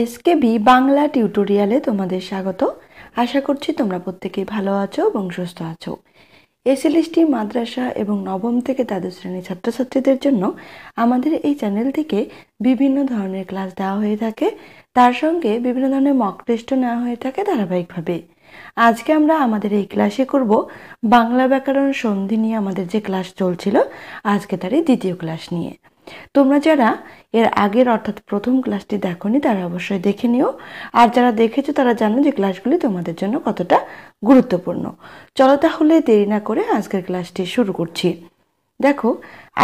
SKB Bangla টিউটোরিয়ালে তোমাদের স্বাগত। আশা করছি তোমরা প্রত্যেকেই ভালো আছো এবং সুস্থ আছো। এসএলএসটি মাদ্রাসা এবং নবম থেকে দ্বাদশ শ্রেণীর ছাত্রছাত্রীদের জন্য আমাদের এই চ্যানেল থেকে বিভিন্ন ধরনের ক্লাস দেওয়া হয়ে থাকে, তার সঙ্গে বিভিন্ন ধরনের মক টেস্টও নেওয়া হয়ে থাকে ধারাবাহিকভাবে। আজকে আমরা আমাদের এই ক্লাসে করব বাংলা ব্যাকরণ সন্ধি নিয়ে আমাদের যে ক্লাস চলছিল, আজকে তারই দ্বিতীয় ক্লাস নিয়ে। তোমরা যারা এর আগের অর্থাৎ প্রথম ক্লাসটি দেখোনি তারা অবশ্যই দেখে নিও, আর যারা দেখেছো তারা জানো যে ক্লাসগুলি তোমাদের জন্য কতটা গুরুত্বপূর্ণ। চলো তাহলে দেরি না করে আজকের ক্লাসটি শুরু করছি। দেখো,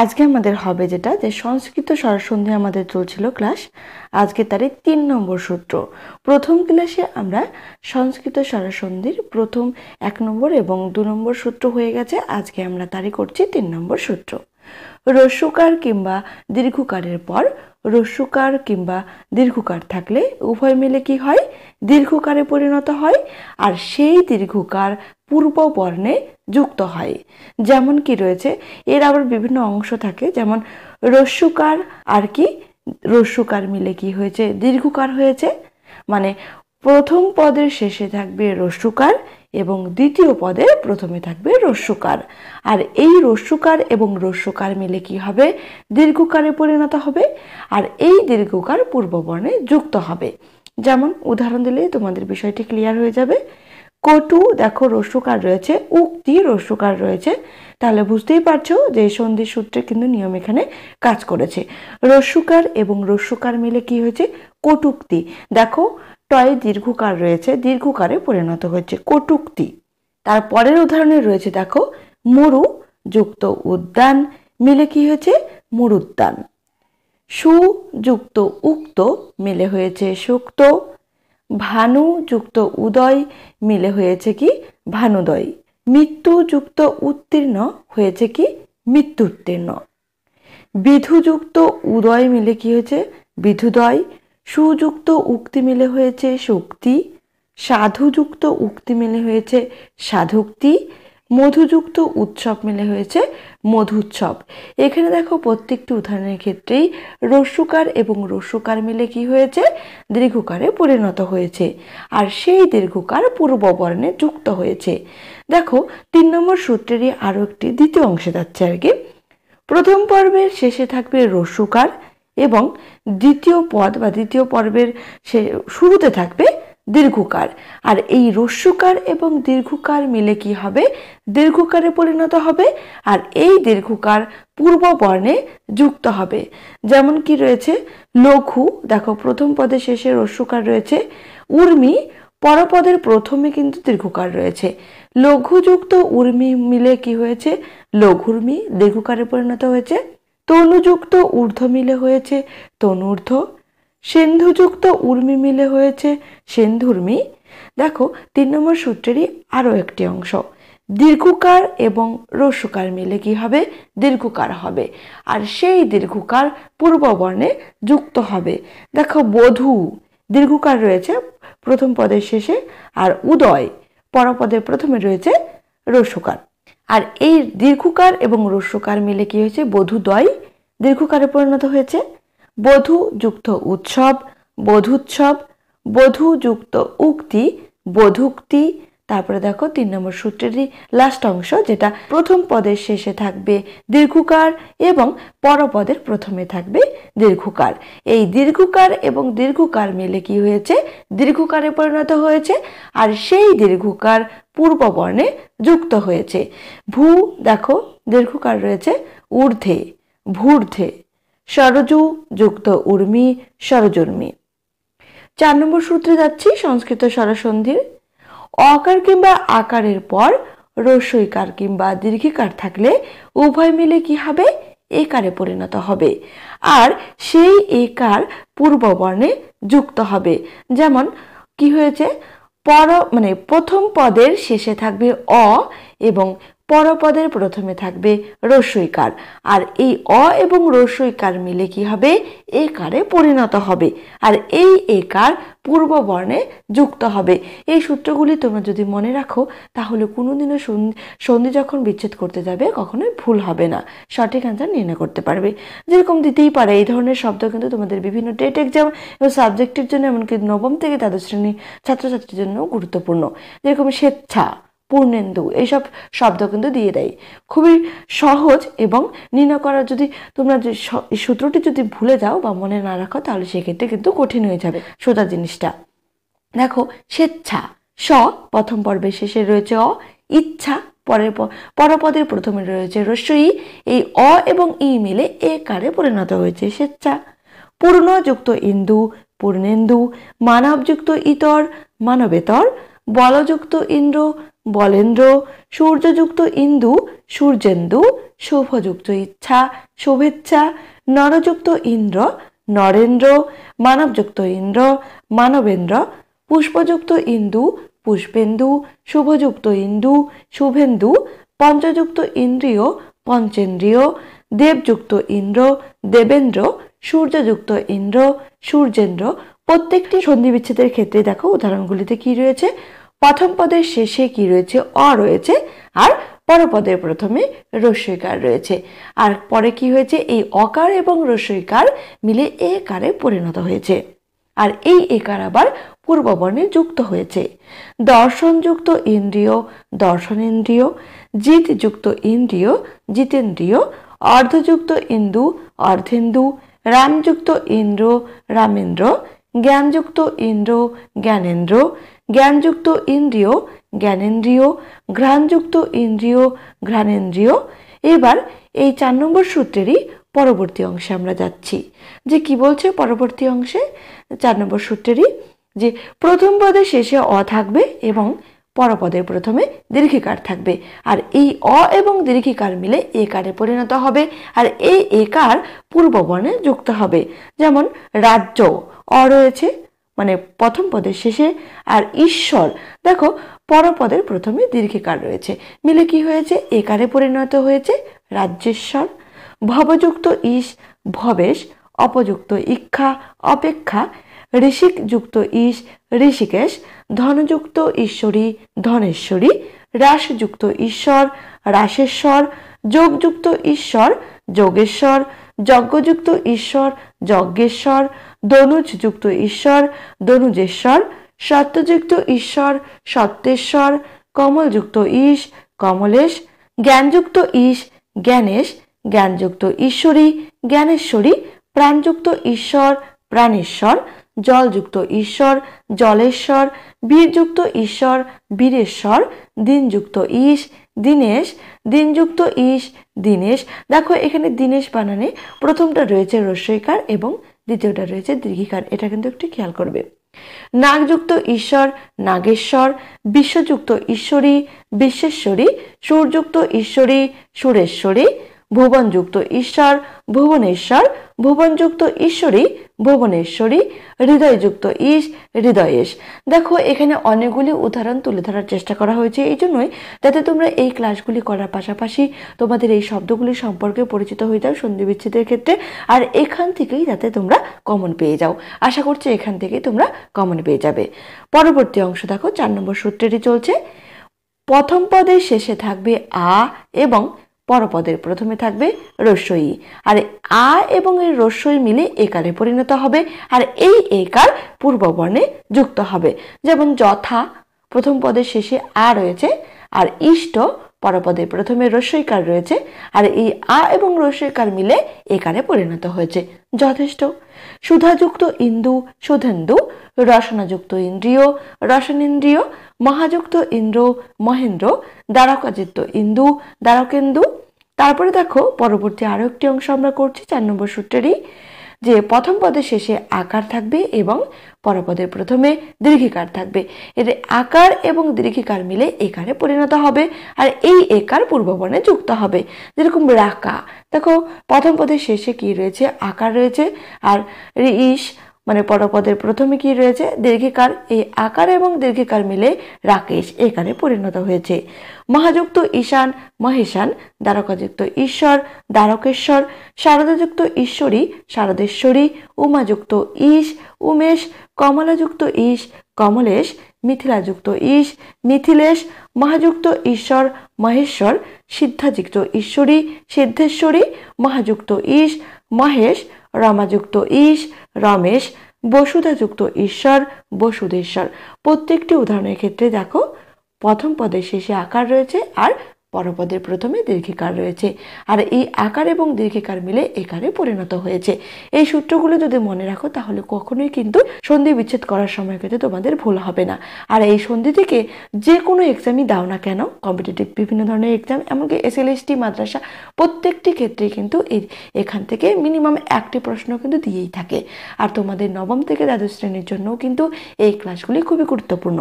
আজকে আমাদের হবে যেটা যে সংস্কৃত স্বরসন্ধি আমাদের চলছিল ক্লাস, আজকে তারই 3 নম্বর সূত্র। প্রথম ক্লাসে আমরা সংস্কৃত স্বরসন্ধির প্রথম 1 নম্বর এবং 2 নম্বর সূত্র হয়ে গেছে, আজকে আমরা তারই করছি 3 নম্বর সূত্র। রস্যকার কিংবা দীর্ঘকারের পর রস্যকার কিংবা দীর্ঘকার থাকলে উভয় মিলে কি হয়? দীর্ঘকারে পরিণত হয়, আর সেই দীর্ঘকার পূর্ব বর্ণে যুক্ত হয়। যেমন কি রয়েছে, এর আবার বিভিন্ন অংশ থাকে, যেমন রস্যকার আর কি রস্যকার মিলে কি হয়েছে? দীর্ঘকার হয়েছে। মানে প্রথম পদের শেষে থাকবে রস্যকার এবং দ্বিতীয় পদের প্রথমে থাকবে রস্যকার, আর এই রস্যকার এবং রস্যকার মিলে কি হবে? দীর্ঘকারে পরিণত হবে, আর এই দীর্ঘকার পূর্ববর্ণে যুক্ত হবে। যেমন উদাহরণ দিলেই তোমাদের বিষয়টি ক্লিয়ার হয়ে যাবে। কটু দেখো রস্যকার রয়েছে, উক্তি রস্যকার রয়েছে, তাহলে বুঝতেই পারছো যে সন্ধি সূত্রে কিন্তু নিয়ম এখানে কাজ করেছে। রস্যকার এবং রস্যকার মিলে কি হয়েছে? কটুক্তি। দেখো টয় দীর্ঘকার রয়েছে, দীর্ঘকারে পরিণত হয়েছে কটুক্তি। তারপরের উদাহরণে রয়েছে দেখো মরু যুক্ত উদ্যান মিলে কি হয়েছে? মরুদ্যান। সুযুক্ত উক্ত মিলে হয়েছে সুক্ত। ভানু যুক্ত উদয় মিলে হয়েছে কি? ভানুদয়। মৃত্যু যুক্ত উত্তীর্ণ হয়েছে কি? মৃত্যুত্তীর্ণ। বিধুযুক্ত উদয় মিলে কি হয়েছে? বিধুদয়। সুযুক্ত উক্তি মিলে হয়েছে সুক্তি। সাধুযুক্ত উক্তি মিলে হয়েছে সাধুক্তি। মধুযুক্ত উৎসব মিলে হয়েছে মধুৎসব। এখানে দেখো প্রত্যেকটি উদাহরণের ক্ষেত্রেই রস্যকার এবং রস্যকার মিলে কি হয়েছে? দীর্ঘকারে পরিণত হয়েছে, আর সেই দীর্ঘকার পূর্ব বর্ণে যুক্ত হয়েছে। দেখো 3 নম্বর সূত্রেরই আরো একটি দ্বিতীয় অংশে যাচ্ছে আর কি। প্রথম পর্বের শেষে থাকবে রস্যকার এবং দ্বিতীয় পদ বা দ্বিতীয় পর্বের শুরুতে থাকবে দীর্ঘকার, আর এই রস্যকার এবং দীর্ঘকার মিলে কি হবে? দীর্ঘকারে পরিণত হবে, আর এই দীর্ঘকার পূর্ব বর্ণে যুক্ত হবে। যেমন কি রয়েছে লঘু, দেখো প্রথম পদের শেষে রস্যকার রয়েছে। উর্মি পরপদের প্রথমে কিন্তু দীর্ঘকার রয়েছে। লঘুযুক্ত উর্মি মিলে কি হয়েছে? লঘুর্মি, দীর্ঘকারে পরিণত হয়েছে। তনুযুক্ত ঊর্ধ্ব মিলে হয়েছে তনুর্ধ্ব। সিন্ধুযুক্ত উর্মি মিলে হয়েছে সিন্ধুর্মি। দেখো 3 নম্বর সূত্রেরই আরো একটি অংশ। দীর্ঘকার এবং রস্যকার মিলে কি হবে? দীর্ঘকার হবে, আর সেই দীর্ঘকার পূর্ব বর্ণে যুক্ত হবে। দেখো বধূ দীর্ঘকার রয়েছে প্রথম পদের শেষে, আর উদয় পরপদের প্রথমে রয়েছে রস্যকার, আর এই দীর্ঘকার এবং রস্যকার মিলে কি হয়েছে? বধূদয়, দীর্ঘকারে পরিণত হয়েছে। বধূ যুক্ত উৎসব বধূৎসব। বধূ যুক্ত উক্তি বধূক্তি। তারপরে দেখো 3 নম্বর সূত্রেরই লাস্ট অংশ, যেটা প্রথম পদের শেষে থাকবে দীর্ঘকার এবং পরপদের প্রথমে থাকবে দীর্ঘকার। এই দীর্ঘকার এবং দীর্ঘকার মিলে কি হয়েছে? দীর্ঘকারে পরিণত হয়েছে, আর সেই দীর্ঘকার পূর্ব বর্ণে যুক্ত হয়েছে। ভূ দেখো দীর্ঘকার রয়েছে ঊর্ধ্বে ভূর্ধ্বে। সরজু যুক্ত উর্মি সরজুর্মি। 4 নম্বর সূত্রে যাচ্ছি সংস্কৃত স্বরসন্ধির। অকার কিংবা আকারের পর রস্যইকার কিংবা দীর্ঘিকার থাকলে উভয় মিলে কি হবে? একারে পরিণত হবে, আর সেই একার পূর্ব বর্ণে যুক্ত হবে। যেমন কি হয়েছে? প্রথম পদের শেষে থাকবে অ এবং পরপদের প্রথমে থাকবে রস্বইকার, আর এই অ এবং রস্বইকার মিলে কি হবে, একারে পরিণত হবে, আর এই একার পূর্ব বর্ণে যুক্ত হবে। এই সূত্রগুলি তোমরা যদি মনে রাখো তাহলে কোনোদিনও সন্ধি যখন বিচ্ছেদ করতে যাবে কখনোই ভুল হবে না, সঠিক অ্যান্সার নির্ণয় করতে পারবে। যেরকম দিতেই পারে, এই ধরনের শব্দ কিন্তু তোমাদের বিভিন্ন টেট এক্সাম এবং সাবজেক্টের জন্য, এমনকি নবম থেকে দ্বাদশ শ্রেণীর ছাত্রছাত্রীর জন্য গুরুত্বপূর্ণ। যেরকম স্বেচ্ছা, পূর্ণেন্দু, এইসব শব্দ কিন্তু দিয়ে দেয়। খুবই সহজ, এবং নির্ণয় করার যদি তোমরা যে সূত্রটি যদি ভুলে যাও বা মনে না রাখো তাহলে সেক্ষেত্রে কিন্তু কঠিন হয়ে যাবে সোজা জিনিসটা। দেখো, স্বেচ্ছা স প্রথম পর্বের শেষে রয়েছে অ, ইচ্ছা পরপদের প্রথমে রয়েছে রস্বই, এই অ এবং ই মিলে একারে পরিণত হয়েছে স্বেচ্ছা। পূর্ণযুক্ত ইন্দু পূর্ণেন্দু, মানবযুক্ত ইতর মানবেতর, বলযুক্ত ইন্দ্র বলেন্দ্র, সূর্যযুক্ত ইন্দু সূর্যেন্দু, শুভযুক্ত ইচ্ছা শুভেচ্ছা, নরযুক্ত ইন্দ্র নরেন্দ্র, মানবযুক্ত ইন্দ্র মানবেন্দ্র, পুষ্পযুক্ত ইন্দু পুষ্পেন্দু, শুভযুক্ত ইন্দু শুভেন্দু, পঞ্চযুক্ত ইন্দ্রিয় পঞ্চেন্দ্রিয়, দেবযুক্ত ইন্দ্র দেবেন্দ্র, সূর্যযুক্ত ইন্দ্র সূর্যেন্দ্র। প্রত্যেকটি সন্ধি বিচ্ছেদের ক্ষেত্রে দেখো উদাহরণগুলিতে কি রয়েছে, প্রথম পদের শেষে কি রয়েছে, অ রয়েছে, আর পরপদের প্রথমে রস্বইকার রয়েছে। আর পরে কি হয়েছে, এই অকার এবং রস্বইকার মিলে একারে পরিণত হয়েছে, আর এই একার আবার পূর্ববর্ণে যুক্ত হয়েছে। দর্শনযুক্ত ইন্দ্রিয় দর্শনেন্দ্রিয়, জিতযুক্ত ইন্দ্রিয় জিতেন্দ্রিয়, অর্ধযুক্ত ইন্দু অর্ধেন্দু, রামযুক্ত ইন্দ্র রামেন্দ্র, জ্ঞানযুক্ত ইন্দ্র জ্ঞানেন্দ্র, জ্ঞানযুক্ত ইন্দ্রিয় জ্ঞানেন্দ্রিয়, ঘ্রাণযুক্ত ইন্দ্রিয় ঘ্রাণেন্দ্রিয়। এবার এই 4 নম্বর সূত্রেরই পরবর্তী অংশে আমরা যাচ্ছি। যে কি বলছে পরবর্তী অংশে, 4 নম্বর সূত্রেরই, যে প্রথম পদের শেষে অ থাকবে এবং পরপদের প্রথমে দীর্ঘিকার থাকবে, আর এই অ এবং দীর্ঘিকার মিলে একারে পরিণত হবে, আর এই একার পূর্ববর্ণে যুক্ত হবে। যেমন রাজ্য, অ রয়েছে মানে প্রথম পদের শেষে, আর ঈশ্বর দেখো পরপদের প্রথমে দীর্ঘিকার রয়েছে, মিলে কি হয়েছে, একারে পরিণত হয়েছে রাজ্যেশ্বর। ভবযুক্ত ইস ভবেশ, অপযুক্ত ইক্ষা অপেক্ষা, ঋষিক যুক্ত ইস ঋষিকেশ, ধনযুক্ত ঈশ্বরী ধনেশ্বরী, রাসযুক্ত ঈশ্বর রাসেশ্বর, যোগযুক্ত ঈশ্বর যোগেশ্বর, যজ্ঞযুক্ত ঈশ্বর যজ্ঞেশ্বর, দনুজযুক্ত ঈশ্বর দনুজেশ্বর, সত্যযুক্ত ঈশ্বর সত্যেশ্বর, কমলযুক্ত ইস কমলেশ, জ্ঞানযুক্ত ইস জ্ঞানেশ, জ্ঞানযুক্ত ঈশ্বরী জ্ঞানেশ্বরী, প্রাণযুক্ত ঈশ্বর প্রাণেশ্বর, জলযুক্ত ঈশ্বর জলেশ্বর, বীরযুক্ত ঈশ্বর বীরেশ্বর, দিনযুক্ত ইস দীনেশ, দিনযুক্ত ইস দীনেশ। দেখো এখানে দীনেশ বানানে প্রথমটা রয়েছে রস্বইকার এবং দ্বিতীয়টা রয়েছে দীর্ঘিকার, এটা কিন্তু একটু খেয়াল করবে। নাগযুক্ত ঈশ্বর নাগেশ্বর, বিশ্বযুক্ত ঈশ্বরী বিশ্বেশ্বরী, সুরযুক্ত ঈশ্বরী সুরেশ্বরী, ভুবনযুক্ত ঈশ্বর ভুবনেশ্বর, ভুবনযুক্ত ঈশ্বরী ভুবনেশ্বরী, হৃদয়যুক্ত ইস হৃদয়েশ। দেখো এখানে অনেকগুলি উদাহরণ তুলে ধরার চেষ্টা করা হয়েছে, এই জন্যই যাতে তোমরা এই ক্লাসগুলি করার পাশাপাশি তোমাদের এই শব্দগুলি সম্পর্কে পরিচিত হয়ে যাও সন্ধি বিচ্ছেদের ক্ষেত্রে, আর এখান থেকেই যাতে তোমরা কমন পেয়ে যাও। আশা করছি এখান থেকেই তোমরা কমন পেয়ে যাবে। পরবর্তী অংশ দেখো 4 নম্বর সূত্রেরই চলছে। প্রথম পদের শেষে থাকবে আ এবং পরপদের প্রথমে থাকবে রস্বই, আর আ এবং এই রস্বই মিলে একারে পরিণত হবে, আর এই একার পূর্ববর্ণে যুক্ত হবে। যেমন যথা প্রথম পদের শেষে আ রয়েছে, আর ইষ্ট পরপদের প্রথমে রস্বইকার রয়েছে, আর এই আ এবং রস্বইকার মিলে একারে পরিণত হয়েছে যথেষ্ট। সুধাযুক্ত ইন্দু সুধেন্দু, রসনাযুক্ত ইন্দ্রিয় রসনেন্দ্রিয়, মহাযুক্ত ইন্দ্র মহেন্দ্র, দ্বারকাযুক্ত ইন্দু দ্বারকেন্দু। তারপরে দেখো পরবর্তী আরো একটি অংশ আমরা করছি 4 নম্বর সূত্রেরই, যে প্রথম পদের শেষে আকার থাকবে এবং পরপদের প্রথমে দীর্ঘিকার থাকবে, এর আকার এবং দীর্ঘিকার মিলে একারে পরিণত হবে, আর এই একার পূর্ববর্ণে যুক্ত হবে। যেরকম রাকা, দেখো প্রথম পদের শেষে কি রয়েছে, আকার রয়েছে, আর ইস মানে পরপদের প্রথমে কি রয়েছে দীর্ঘিকার, এই আকার এবং দীর্ঘিকার মিলে রাকেশ একারে পরিণত হয়েছে। মহাযুক্ত ঈশান মহেশান, দ্বারকাযুক্ত ঈশ্বর দ্বারকেশ্বর, শারদাযুক্ত ঈশ্বরী শারদেশ্বরী, উমাযুক্ত ঈশ উমেশ, কমলাযুক্ত ঈশ কমলেশ, মিথিলাযুক্ত ঈশ মিথিলেশ, মহাযুক্ত ঈশ্বর মহেশ্বর, সিদ্ধাযুক্ত ঈশ্বরী সিদ্ধেশ্বরী, মহাযুক্ত ঈশ মহেশ, রমাযুক্ত ঈশ রমেশ, বসুধাযুক্ত ঈশ্বর বসুধেশ্বর। প্রত্যেকটি উদাহরণের ক্ষেত্রে দেখো প্রথম পদের শেষে আকার রয়েছে আর পরপদের প্রথমে দীর্ঘিকার রয়েছে, আর এই আকার এবং দীর্ঘিকার মিলে একারে পরিণত হয়েছে। এই সূত্রগুলো যদি মনে রাখো তাহলে কখনোই কিন্তু সন্ধি বিচ্ছেদ করার সময় কিন্তু তোমাদের ভুল হবে না। আর এই সন্ধি থেকে যে কোনো এক্সামই দাও না কেন, কম্পিটিটিভ বিভিন্ন ধরনের এক্সাম, এমনকি এসএলএসটি মাদ্রাসা, প্রত্যেকটি ক্ষেত্রে কিন্তু এখান থেকে মিনিমাম একটি প্রশ্ন কিন্তু দিয়েই থাকে। আর তোমাদের নবম থেকে দ্বাদশ শ্রেণীর জন্যও কিন্তু এই ক্লাসগুলি খুবই গুরুত্বপূর্ণ।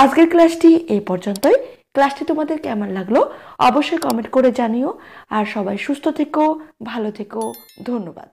আজকের ক্লাসটি এই পর্যন্তই। ক্লাসটি তোমাদের কেমন লাগলো অবশ্যই কমেন্ট করে জানিও। আর সবাই সুস্থ থেকো, ভালো থেকো, ধন্যবাদ।